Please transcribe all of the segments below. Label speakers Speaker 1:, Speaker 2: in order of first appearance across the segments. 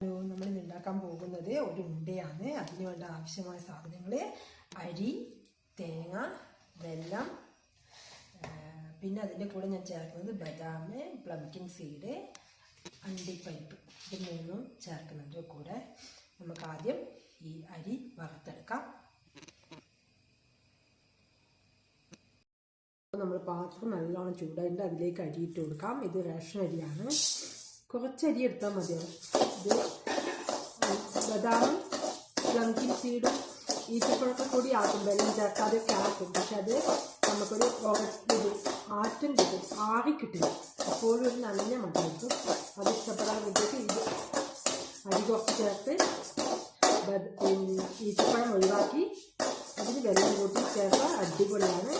Speaker 1: നമ്മൾ ഉണ്ടാക്കാൻ പോകുന്നത് ഒരു ഉണ്ടയാണ്. അതിന് വേണ്ട ആവശ്യമായ സാധനങ്ങൾ അരി, തേങ്ങ, വെള്ളം, പിന്നെ അതിൻ്റെ കൂടെ ഞാൻ ചേർക്കുന്നത് ബദാം, പ്ലംകിൻ സീഡ്, അണ്ടിപ്പരിപ്പ്, ഇത് മൂന്നും ചേർക്കുന്നുണ്ട്. കൂടെ നമുക്ക് ആദ്യം ഈ അരി വറുത്തെടുക്കാം. നമ്മൾ പാത്രം നല്ലോണം ചൂടായിട്ട് അതിലേക്ക് അരി ഇട്ട് കൊടുക്കാം. ഇത് റേഷൻ അരിയാണ്, കുറച്ച് അരി എടുത്താൽ മതിയാവും. ഇത് ബദാമും പ്ലംകിൻ സീഡും ഈച്ചപ്പഴൊക്കെ കൂടി ആക്കും, വെള്ളം ചേർക്കാതെയൊക്കെ ആക്കും. പക്ഷെ അത് നമുക്കൊരു ആറ്റം കിട്ടും, ആറി കിട്ടില്ല. അപ്പോഴും ഒരു നനഞ്ഞ മണ്ണായിരിക്കും. അത് ഇഷ്ടപ്പെടാൻ വേണ്ടിയിട്ട് ഇത് അരി കുറച്ച് ചേർത്ത് ഈച്ചപ്പഴം ഒഴിവാക്കി അതിന് വെള്ളം കൂട്ടി ചേർത്താൽ അടിപൊളിയാണ്.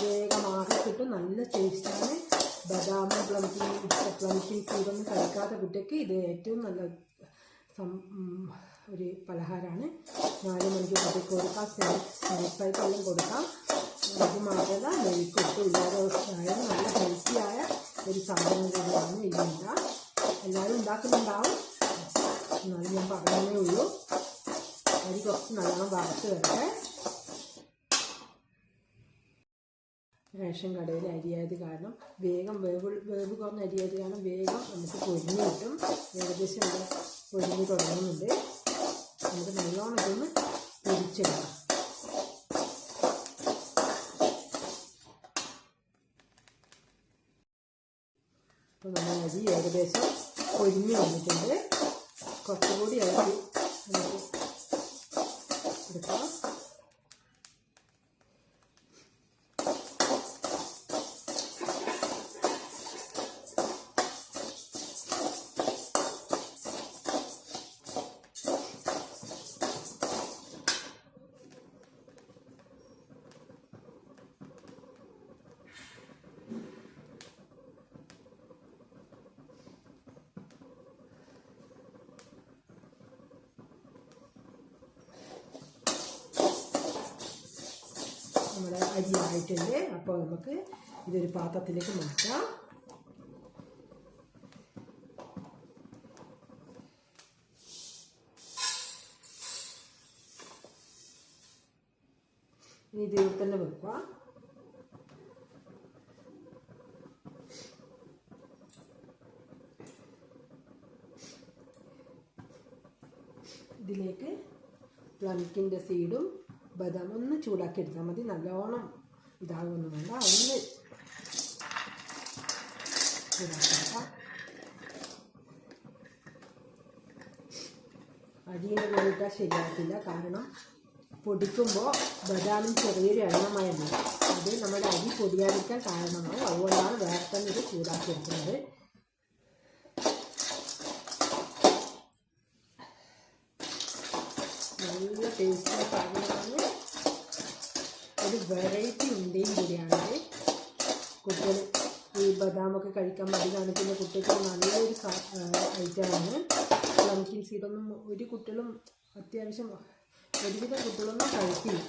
Speaker 1: വേഗം ആറി കിട്ടും, നല്ല ടേസ്റ്റാണ്. ബദാമും പ്ലംകിൻ സീഡൊന്നും കഴിക്കാത്ത കുട്ടിക്ക് ഇത് ഏറ്റവും നല്ല ഒരു പലഹാരമാണ്. 4 മണിക്ക് കുട്ടിക്ക് കൊടുക്കാം, സ്നാക്സായിട്ടെല്ലാം കൊടുക്കാം. അത് മാത്രമല്ല നെയ്ക്കൊട്ടും ഇല്ലാതെ ആയാലും നല്ല ഹെൽത്തിയായ ഒരു സാധനം കൂടിയാണ് ഈ ഉണ്ട. എല്ലാവരും ഉണ്ടാക്കുന്നുണ്ടാവും, എന്നാലും ഞാൻ പറഞ്ഞതേ ഉള്ളൂ. അരി കുറച്ച് നല്ലോണം വറുത്ത് വരട്ടെ. റേഷൻ കടയിൽ അരിയായത് കാരണം വേഗം വേവ് കുറഞ്ഞ അരിയായത് കാരണം വേഗം നമുക്ക് പൊരിഞ്ഞ് കിട്ടും. ഏകദേശം ഇവിടെ പൊരിഞ്ഞ് തുടങ്ങുന്നുണ്ട്. നമുക്ക് നല്ലോണം ഇതൊന്ന് പൊരിച്ചെടുക്കാം. അപ്പോൾ നമ്മൾ അരി ഏകദേശം പൊരിഞ്ഞ് വന്നിട്ടുണ്ട്. കുറച്ചുകൂടി അരി നമുക്ക് എടുക്കാം. നമ്മുടെ അരി ആയിട്ടുണ്ട്. അപ്പോൾ നമുക്ക് ഇതൊരു പാത്രത്തിലേക്ക് മാറ്റാം. ഇനി ഇതിൽ തന്നെ വെക്കുക. ഇതിലേക്ക് പ്ലംകിൻ്റെ സീഡും ബദാം ഒന്ന് ചൂടാക്കി എടുത്താൽ മതി. നല്ലോണം ഇതാകൊന്നും വേണ്ട, ഒന്ന് ചൂടാക്കിയെടുക്കാം. അരിയുടെ കൂടെ ഇട്ടാൽ ശരിയാക്കില്ല, കാരണം പൊടിക്കുമ്പോൾ ബദാമിന് ചെറിയൊരു എണ്ണമയമാണ്. അത് നമ്മുടെ അരി പൊടിയാതിരിക്കാൻ കാരണമാണ്. അതുകൊണ്ടാണ് വേറെ തന്നെ ഇത് ചൂടാക്കി എടുക്കുന്നത്. നല്ല ടേസ്റ്റുള്ള സാധനമാണ്. ഒരു വെറൈറ്റി ഉണ്ടയും കൂടിയാണത്. കുട്ടികൾ ഈ ബദാമൊക്കെ കഴിക്കാൻ മടി കാണിക്കുന്ന കുട്ടികൾക്ക് നല്ലൊരു ഐറ്റമാണ്. പ്ലംകിൻ സീഡൊന്നും ഒരു കുട്ടികളും അത്യാവശ്യം ഒരുവിധം കുട്ടികളൊന്നും കഴിക്കില്ല.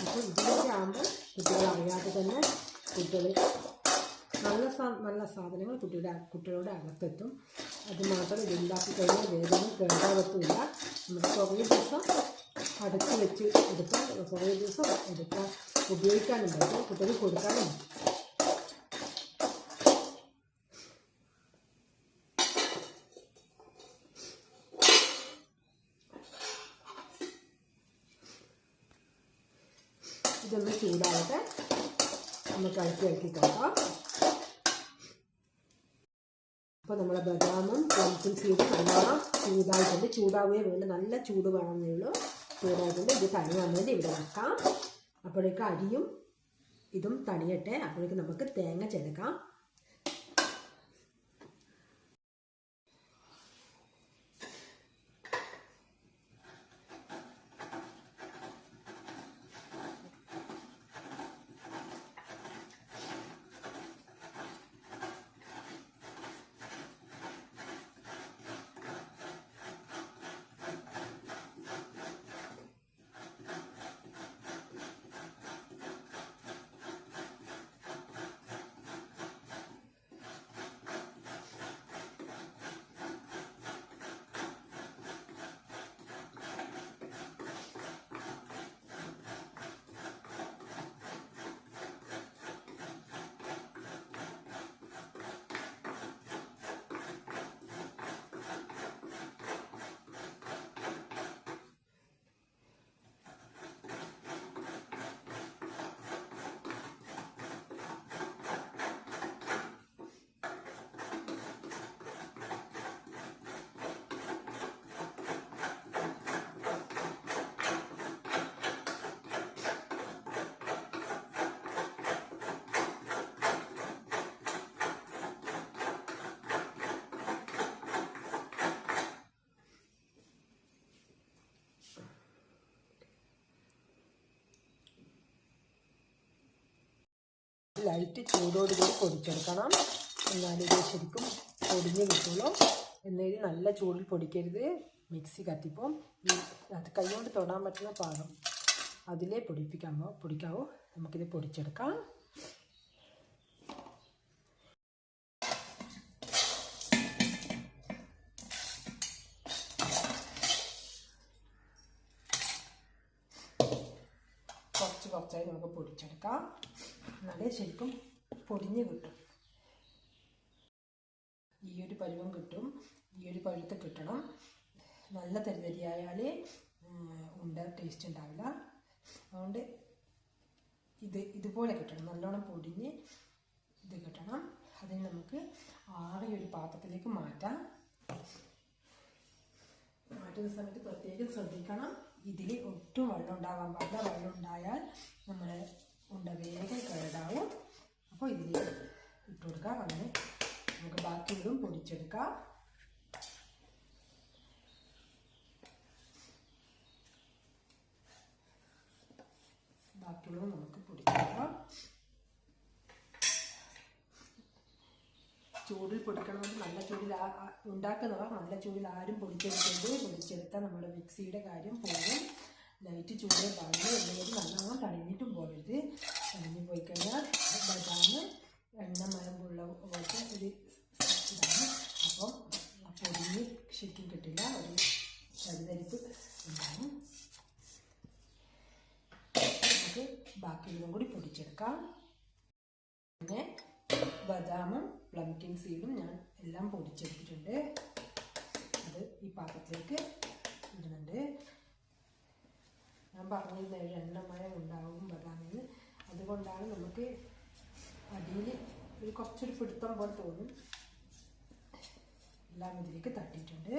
Speaker 1: അപ്പോൾ ഇതിലൊക്കെ ആകുമ്പോൾ കുട്ടികൾ അറിയാതെ തന്നെ കുട്ടികൾ നല്ല സാധനങ്ങൾ കുട്ടികളുടെ അകത്തെത്തും. അത് മാത്രം ഇത് ഉണ്ടാക്കി കഴിഞ്ഞാൽ വേദന കേടാകത്തുമില്ല. നമുക്ക് കുറേ ദിവസം അടച്ച് വെച്ച് എടുക്കാം, കുറേ ദിവസം എടുക്കാൻ ഉപയോഗിക്കാനും പറ്റും, കുട്ടികൾക്ക് കൊടുക്കാനും പറ്റും. ഇതൊന്ന് ചൂടാവട്ടെ, നമുക്ക് ഇളക്കി കൊടുക്കാം. അപ്പോൾ നമ്മുടെ ബദാമും പ്ലംകിൻ സീഡും നല്ലോണം ചൂടായിട്ടുണ്ട്. ചൂടാവുകയേ വേണ്ട, നല്ല ചൂട് വേണമെന്നേ ഉള്ളൂ. ചൂടായിട്ടുണ്ട്. ഇത് തണിയാൻ വേണ്ടി ഇവിടെ വെക്കാം. അപ്പോഴേക്ക് അരിയും ഇതും തണിയട്ടെ. അപ്പോഴേക്ക് നമുക്ക് തേങ്ങ ചേർക്കാം. ലൈറ്റ് ചൂടോടുകൂടി പൊടിച്ചെടുക്കണം. എന്നാലും ഇത് ശരിക്കും പൊടിഞ്ഞ് കിട്ടുള്ളൂ. എന്നേലും നല്ല ചൂടിൽ പൊടിക്കരുത്, മിക്സി കത്തിപ്പം. അത് കൈകൊണ്ട് തൊടാൻ പറ്റുന്ന പാകം അതിലേ പൊടിക്കാവോ. നമുക്കിത് പൊടിച്ചെടുക്കാം. കുറച്ചായി നമുക്ക് പൊടിച്ചെടുക്കാം. എന്നാലേ ശരിക്കും പൊടിഞ്ഞ് കിട്ടും. ഈ ഒരു പരുവം കിട്ടും, ഈ ഒരു പരുവത്ത് കിട്ടണം. നല്ല തരിതരിയായാൽ ഉണ്ട ടേസ്റ്റ് ഉണ്ടാവില്ല. അതുകൊണ്ട് ഇതുപോലെ കിട്ടണം, നല്ലോണം പൊടിഞ്ഞ് ഇത് കിട്ടണം. അതിന് നമുക്ക് ആറിയൊരു പാത്രത്തിലേക്ക് മാറ്റാം. മാറ്റുന്ന സമയത്ത് പ്രത്യേകം ശ്രദ്ധിക്കണം, ഇതിൽ ഒട്ടും വെള്ളം ഉണ്ടാവാൻ പാടില്ല. വെള്ളം ഉണ്ടായാൽ നമ്മുടെ ഉണ്ട വേഗം കേടാവും. അപ്പോൾ ഇതിലേക്ക് ഇട്ട് കൊടുക്കുക. അങ്ങനെ നമുക്ക് ബാക്കിയുള്ളതും പൊടിച്ചെടുക്കാം. ബാക്കിയുള്ളതും നമുക്ക് പൊടിച്ചെടുക്കാം. ചൂടിൽ പൊടിക്കണമെങ്കിൽ നല്ല ചൂടിൽ ഉണ്ടാക്കുന്നവർ നല്ല ചൂടിൽ ആരും പൊടിച്ചെടുത്താൽ നമ്മുടെ മിക്സിയുടെ കാര്യം പോകും. ലൈറ്റ് ചൂട് പാടില്ല. എന്തെങ്കിലും നല്ലോണം തണിഞ്ഞിട്ടും പോകരുത്. തണിഞ്ഞ് പോയി കഴിഞ്ഞാൽ ബദാം എണ്ണമയമ്പുള്ള പോലത്തെ ഒരു ഇതാണ്. അപ്പം പൊടിഞ്ഞ് ശരിക്കും കിട്ടില്ല, ഒരു തരിതരിപ്പ് ഉണ്ടാകും. നമുക്ക് ബാക്കിയുള്ളതും കൂടി പൊടിച്ചെടുക്കാം. പിന്നെ ബദാമും പ്ലംകിൻ സീഡും ഞാൻ എല്ലാം പൊടിച്ചെടുത്തിട്ടുണ്ട്. അത് ഈ പാത്രത്തിലേക്ക് ഇടുന്നുണ്ട്. ഞാൻ പറഞ്ഞിരുന്ന എണ്ണമയം ഉണ്ടാവും ബദാമിന്. അതുകൊണ്ടാണ് നമുക്ക് അടിയിൽ കുറച്ചൊരു പിടുത്തം പോലെ തോന്നും. എല്ലാം ഇതിലേക്ക് തട്ടിയിട്ടുണ്ട്.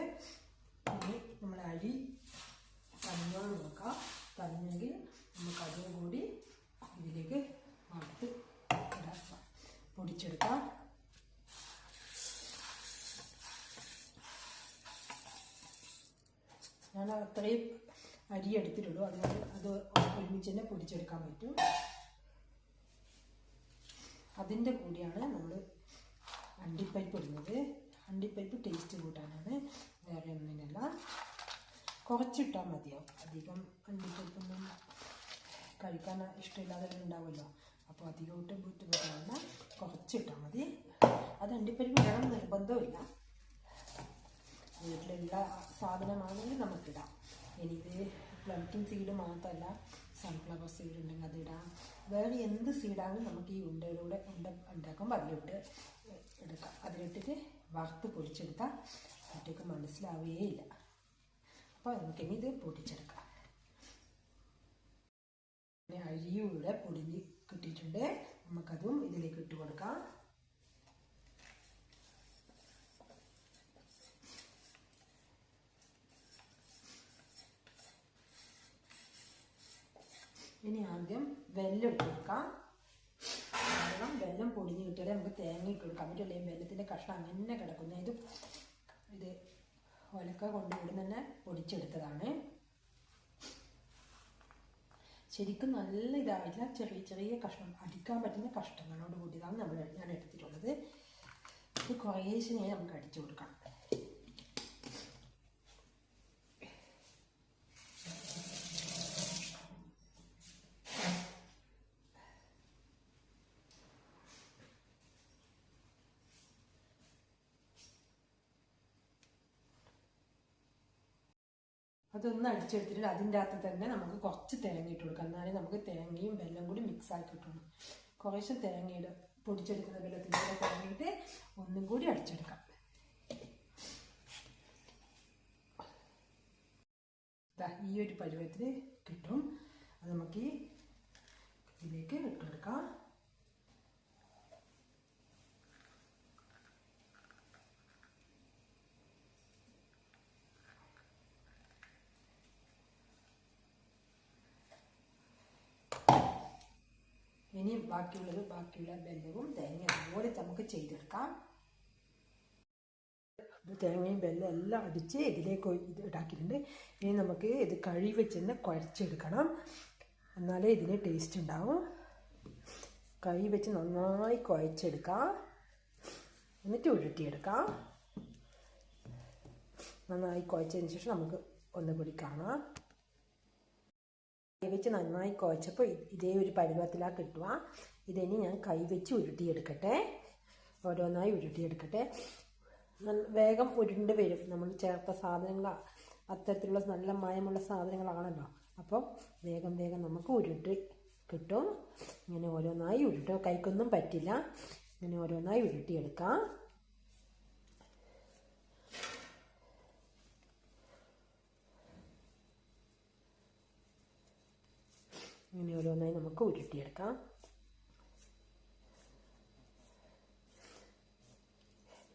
Speaker 1: ഇനി നമ്മൾ അരി തണിഞ്ഞോ നോക്കാം. തണിഞ്ഞെങ്കിൽ നമുക്ക് അതും കൂടി ഇതിലേക്ക് വറുത്ത് പൊടിച്ചെടുക്കാം. ഞാൻ അത്രയും അരി എടുത്തിട്ടുള്ളൂ, അതുകൊണ്ട് അത് ഒരുമിച്ച് തന്നെ പൊടിച്ചെടുക്കാൻ പറ്റും. അതിൻ്റെ കൂടിയാണ് നമ്മൾ അണ്ടിപ്പരിപ്പ് ഇടുന്നത്. അണ്ടിപ്പരിപ്പ് ടേസ്റ്റ് കൂട്ടാനാണ്, വേറെ ഒന്നിനല്ല. കുറച്ചിട്ടാൽ മതിയാവും. അധികം അണ്ടിപ്പരിപ്പൊന്നും കഴിക്കാൻ ഇഷ്ടമില്ലാതെ ഉണ്ടാവുമല്ലോ. അപ്പോൾ അധികം ഇട്ട് ബുദ്ധിമുട്ടാണ്, കുറച്ചിട്ടാൽ മതി. അത് അണ്ടിപ്പരിപ്പ് ഇടണം നിർബന്ധമില്ല. വീട്ടിലുള്ള സാധനമാണെങ്കിൽ നമുക്കിടാം. ഇനി ഇത് പ്ലംകിൻ സീഡ് മാത്രമല്ല, സൺഫ്ലവർ സീഡ് ഉണ്ടെങ്കിൽ അതിടാം. വേറെ എന്ത് സീഡാണെങ്കിലും നമുക്ക് ഈ ഉണ്ടയിലൂടെ ഉണ്ടാക്കുമ്പോൾ അതിലിട്ട് എടുക്കാം. അതിലിട്ടിട്ട് വറുത്ത് പൊടിച്ചെടുത്താൽ കുട്ടിക്ക് മനസ്സിലാവുകയില്ല. അപ്പോൾ നമുക്കിനി ഇത് പൊടിച്ചെടുക്കാം. പിന്നെ അരിയൂടെ പൊടിഞ്ഞ് കിട്ടിയിട്ടുണ്ട്. നമുക്കതും ഇതിലേക്ക് ഇട്ട് കൊടുക്കാം. ഇനി ആദ്യം വെല്ലം ഇട്ട് കൊടുക്കാം. കാരണം വെല്ലം പൊടിഞ്ഞ് കിട്ടിയാലേ നമുക്ക് തേങ്ങ ഇട്ട് കൊടുക്കാൻ പറ്റും. അല്ലെങ്കിൽ വെല്ലത്തിൻ്റെ കഷ്ണം അങ്ങനെ കിടക്കും. ഞാൻ ഇത് ഒലക്ക കൊണ്ട് ഇവിടെ തന്നെ പൊടിച്ചെടുത്തതാണ്. ശരിക്കും നല്ല ഇതായിട്ടില്ല, ചെറിയ ചെറിയ കഷ്ണം അടിക്കാൻ പറ്റുന്ന കഷ്ണങ്ങളോട് കൂടിയതാണ് ഞാൻ എടുത്തിട്ടുള്ളത്. ഇത് കുറേശ്ശെ നമുക്ക് അടിച്ചു കൊടുക്കാം. അതൊന്ന് അടിച്ചെടുത്തിട്ട് അതിൻ്റെ അകത്ത് തന്നെ നമുക്ക് കുറച്ച് തേങ്ങ ഇട്ട് കൊടുക്കാം. എന്നാലേ നമുക്ക് തേങ്ങയും വെല്ലം കൂടി മിക്സ് ആക്കി കിട്ടണം. കുറേശ്ശെ തേങ്ങയുടെ പൊടിച്ചെടുക്കുന്ന വെല്ലത്തിൻ്റെ കൂടെ തേങ്ങയിട്ട് ഒന്നും കൂടി അടിച്ചെടുക്കാം. ഈ ഒരു പരുവത്തിൽ കിട്ടും. അത് നമുക്ക് ഇതിലേക്ക് ഇട്ടെടുക്കാം. ഇനി ബാക്കിയുള്ള വെല്ലവും തേങ്ങയും അതുപോലെ നമുക്ക് ചെയ്തെടുക്കാം. തേങ്ങയും വെല്ലം എല്ലാം അടിച്ച് ഇതിലേക്ക് ഇതാക്കിയിട്ടുണ്ട്. ഇനി നമുക്ക് ഇത് കഴുകി വെച്ച് തന്നെ കുഴച്ചെടുക്കണം. എന്നാലേ ഇതിന് ടേസ്റ്റ് ഉണ്ടാവും. കൈ വെച്ച് നന്നായി കുഴച്ചെടുക്കാം. എന്നിട്ട് ഉരുട്ടിയെടുക്കാം. നന്നായി കുഴച്ചതിന് ശേഷം നമുക്ക് ഒന്നുകൂടി കാണാം. കൈ വെച്ച് നന്നായി കുഴച്ചപ്പോൾ ഇതേ ഒരു പരുവത്തിലാണ് കിട്ടുക. ഇതിനി ഞാൻ കൈ വെച്ച് ഉരുട്ടിയെടുക്കട്ടെ. ഓരോന്നായി ഉരുട്ടിയെടുക്കട്ടെ. വേഗം ഉരുണ്ട് വരും. നമ്മൾ ചേർത്ത സാധനങ്ങൾ അത്തരത്തിലുള്ള നല്ല മയമുള്ള സാധനങ്ങളാണല്ലോ. അപ്പോൾ വേഗം വേഗം നമുക്ക് ഉരുട്ടി കിട്ടും. ഇങ്ങനെ ഓരോന്നായി ഉരുട്ടും. കൈക്കൊന്നും പറ്റില്ല. ഇങ്ങനെ ഓരോന്നായി ഉരുട്ടിയെടുക്കാം. ഇങ്ങനെ ഓരോന്നായി നമുക്ക് ഉരുട്ടിയെടുക്കാം.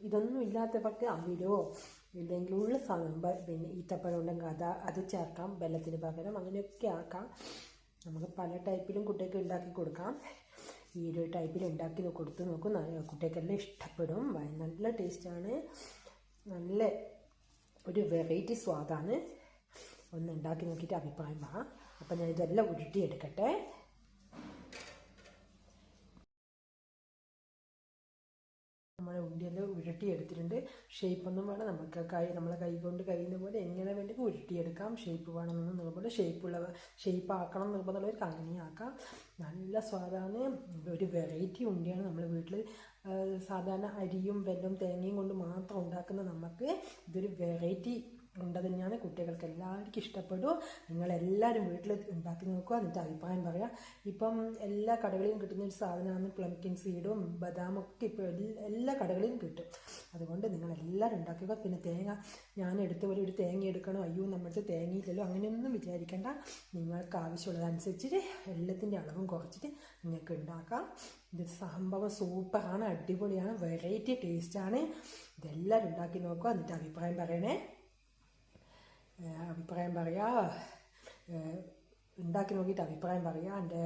Speaker 1: ഇതൊന്നും ഇല്ലാത്തവർക്ക് അവിലോ എന്തെങ്കിലും ഉള്ള സാധനം, പിന്നെ ഈത്തപ്പഴം ഉണ്ടെങ്കിൽ അത് ചേർക്കാം. വെള്ളത്തിന് പകരം അങ്ങനെയൊക്കെ ആക്കാം. നമുക്ക് പല ടൈപ്പിലും കുട്ടികൾക്ക് ഉണ്ടാക്കി കൊടുക്കാം. ഈ ഒരു ടൈപ്പിൽ ഉണ്ടാക്കി കൊടുത്ത് നോക്കും. കുട്ടികൾക്കെല്ലാം ഇഷ്ടപ്പെടും. നല്ല ടേസ്റ്റാണ്. നല്ല ഒരു വെറൈറ്റി സ്വാദാണ്. ഒന്ന് ഉണ്ടാക്കി നോക്കിയിട്ട് അഭിപ്രായം പറയാം. അപ്പം ഞാൻ ഇതെല്ലാം ഉരുട്ടിയെടുക്കട്ടെ. നമ്മളെ ഉണ്ടിയെല്ലാം ഉരുട്ടിയെടുത്തിട്ടുണ്ട്. ഷേപ്പൊന്നും വേണം. നമുക്ക് നമ്മളെ കൈ കൊണ്ട് കഴിയുന്ന പോലെ എങ്ങനെ വേണ്ടി ഉരുട്ടിയെടുക്കാം. ഷേപ്പ് വേണമെന്ന് നിർബന്ധം. ഷേപ്പ് ആക്കണം നിർബന്ധമുള്ളവർക്ക് അങ്ങനെ ആക്കാം. നല്ല സ്വാദാണ്. ഒരു വെറൈറ്റി ഉണ്ടിയാണ്. നമ്മൾ വീട്ടിൽ സാധാരണ അരിയും വെല്ലവും തേങ്ങയും കൊണ്ട് മാത്രം ഉണ്ടാക്കുന്ന നമുക്ക് ഇതൊരു വെറൈറ്റി ഉണ്ട തന്നെയാണ്. കുട്ടികൾക്ക് എല്ലാവർക്കും ഇഷ്ടപ്പെടും. നിങ്ങളെല്ലാവരും വീട്ടിൽ ഉണ്ടാക്കി നോക്കുക. എന്നിട്ട് അഭിപ്രായം പറയാം. ഇപ്പം എല്ലാ കടകളിലും കിട്ടുന്ന ഒരു സാധനമാണ് പ്ലംകിൻ സീഡും ബദാമൊക്കെ. ഇപ്പോൾ എല്ലാ കടകളിലും കിട്ടും. അതുകൊണ്ട് നിങ്ങളെല്ലാവരും ഉണ്ടാക്കുക. പിന്നെ തേങ്ങ ഞാൻ എടുത്ത പോലെ ഒരു തേങ്ങ എടുക്കണം, അയ്യോ നമ്മുടെ തേങ്ങയില്ലല്ലോ, അങ്ങനെയൊന്നും വിചാരിക്കേണ്ട. നിങ്ങൾക്ക് ആവശ്യമുള്ളതനുസരിച്ചിട്ട് എല്ലാത്തിൻ്റെ അളവും കുറച്ചിട്ട് നിങ്ങൾക്ക് ഉണ്ടാക്കാം. ഇത് സംഭവം സൂപ്പറാണ്, അടിപൊളിയാണ്, വെറൈറ്റി ടേസ്റ്റാണ്. ഇതെല്ലാവരും ഉണ്ടാക്കി നോക്കുക. എന്നിട്ട് അഭിപ്രായം പറയണേ. അഭിപ്രായം പറയുക. ഉണ്ടാക്കി നോക്കിയിട്ട് അഭിപ്രായം പറയുക. എൻ്റെ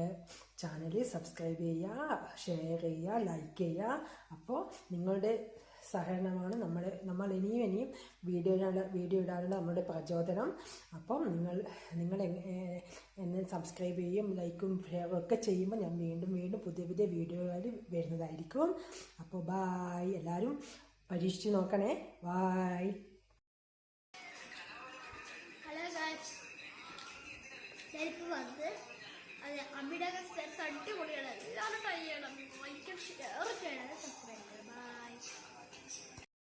Speaker 1: ചാനൽ സബ്സ്ക്രൈബ് ചെയ്യുക, ഷെയർ ചെയ്യുക, ലൈക്ക് ചെയ്യുക. അപ്പോൾ നിങ്ങളുടെ സഹകരണമാണ് നമ്മൾ ഇനിയും വീഡിയോ ഇടാനുള്ള നമ്മുടെ പ്രചോദനം. അപ്പം നിങ്ങൾ എന്നെ സബ്സ്ക്രൈബ് ചെയ്യും, ലൈക്കും ഷെയറും ഒക്കെ ചെയ്യുമ്പോൾ ഞാൻ വീണ്ടും പുതിയ വീഡിയോകളിൽ വരുന്നതായിരിക്കും. അപ്പോൾ ബായ്. എല്ലാവരും പരീക്ഷിച്ച് നോക്കണേ. ബായ്.
Speaker 2: ഇപ്പോൾ വന്ന് അത് അമ്മിയുടെ അടിപൊളിയാണ്. എല്ലാവരും ട്രൈ ചെയ്യണം. ലൈക്ക് ഷെയർ ചെയ്യണം.